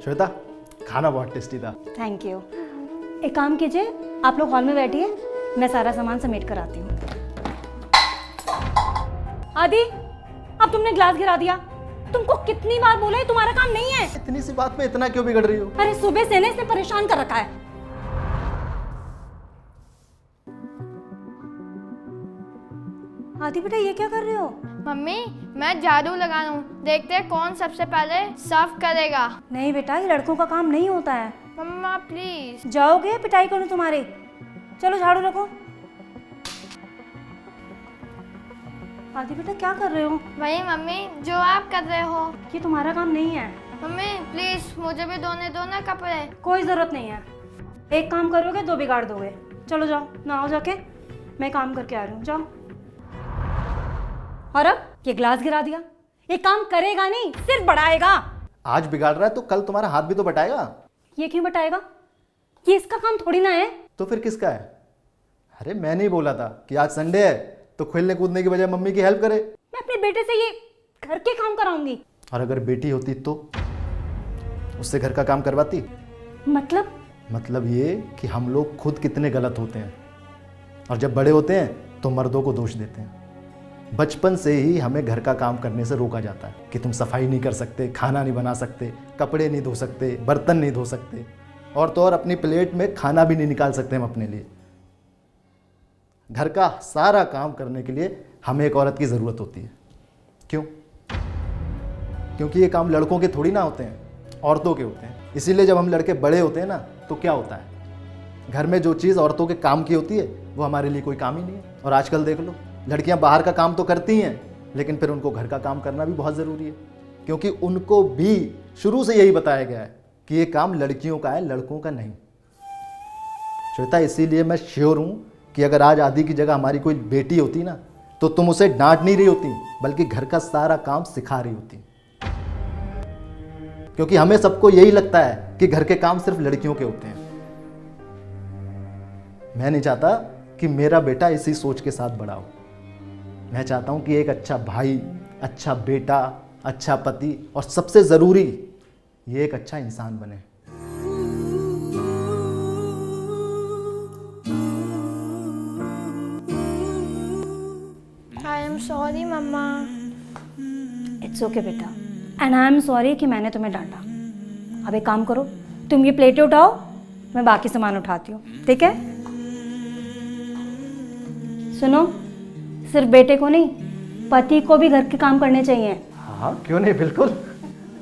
श्वेता, खाना बहुत टेस्टी था। Thank you. एक काम कीजिए, आप लोग हॉल में बैठिए, मैं सारा सामान समेट कर आती हूँ। आदि, अब तुमने ग्लास गिरा दिया। तुमको कितनी बार बोला है तुम्हारा काम नहीं है। इतनी सी बात में इतना क्यों बिगड़ रही हो? अरे सुबह से ना इसने परेशान कर रखा है। आदि बेटा, ये क्या कर रहे हो? मम्मी, मैं झाड़ू लगा रहा हूँ, देखते हैं कौन सबसे पहले साफ करेगा। नहीं बेटा, ये लड़कों का काम नहीं होता है। मम्मा प्लीज। जाओगे, पिटाई करूँ तुम्हारी। चलो झाड़ू रखो। आदि बेटा, क्या कर रहे हो? वही मम्मी जो आप कर रहे हो। ये तुम्हारा काम नहीं है। मम्मी प्लीज मुझे भी धोने दो ना कपड़े। कोई जरूरत नहीं है। एक काम करोगे दो बिगाड़ दोगे। चलो जाओ, नहाओ जाके, मैं काम करके आ रही हूँ। जाओ। और अब ये ग्लास गिरा दिया। ये काम करेगा नहीं, सिर्फ बढ़ाएगा। आज बिगाड़ रहा है तो कल तुम्हारा हाथ भी तो बटाएगा। ये क्यों बटाएगा? ये इसका काम थोड़ी ना है। तो फिर किसका है? अरे मैं नहीं बोला था कि आज संडे है तो खेलने कूदने की बजाय मम्मी की हेल्प करे। मैं अपने बेटे से ये घर के काम कराऊंगी। और अगर बेटी होती तो उससे घर का काम करवाती? मतलब ये कि हम लोग खुद कितने गलत होते हैं और जब बड़े होते हैं तो मर्दों को दोष देते हैं। बचपन से ही हमें घर का काम करने से रोका जाता है कि तुम सफाई नहीं कर सकते, खाना नहीं बना सकते, कपड़े नहीं धो सकते, बर्तन नहीं धो सकते, और तो और अपनी प्लेट में खाना भी नहीं निकाल सकते हम अपने लिए। घर का सारा काम करने के लिए हमें एक औरत की ज़रूरत होती है। क्यों? क्योंकि ये काम लड़कों के थोड़ी ना होते हैं, औरतों के होते हैं। इसीलिए जब हम लड़के बड़े होते हैं ना तो क्या होता है, घर में जो चीज़ औरतों के काम की होती है वो हमारे लिए कोई काम ही नहीं है। और आजकल देख लो, लड़कियां बाहर का काम तो करती हैं लेकिन फिर उनको घर का काम करना भी बहुत ज़रूरी है, क्योंकि उनको भी शुरू से यही बताया गया है कि ये काम लड़कियों का है, लड़कों का नहीं। श्वेता, इसीलिए मैं श्योर हूँ कि अगर आज आदि की जगह हमारी कोई बेटी होती ना तो तुम उसे डांट नहीं रही होती बल्कि घर का सारा काम सिखा रही होती। क्योंकि हमें सबको यही लगता है कि घर के काम सिर्फ लड़कियों के होते हैं। मैं नहीं चाहता कि मेरा बेटा इसी सोच के साथ बड़ा हो। मैं चाहता हूं कि एक अच्छा भाई, अच्छा बेटा, अच्छा पति और सबसे ज़रूरी ये एक अच्छा इंसान बने। आई एम सॉरी मम्मा। इट्स ओके बेटा, एंड आई एम सॉरी कि मैंने तुम्हें डांटा। अब एक काम करो, तुम ये प्लेटें उठाओ, मैं बाकी सामान उठाती हूँ, ठीक है? सुनो, सिर्फ बेटे को नहीं, पति को भी घर के काम करने चाहिए। हाँ, क्यों नहीं, बिल्कुल।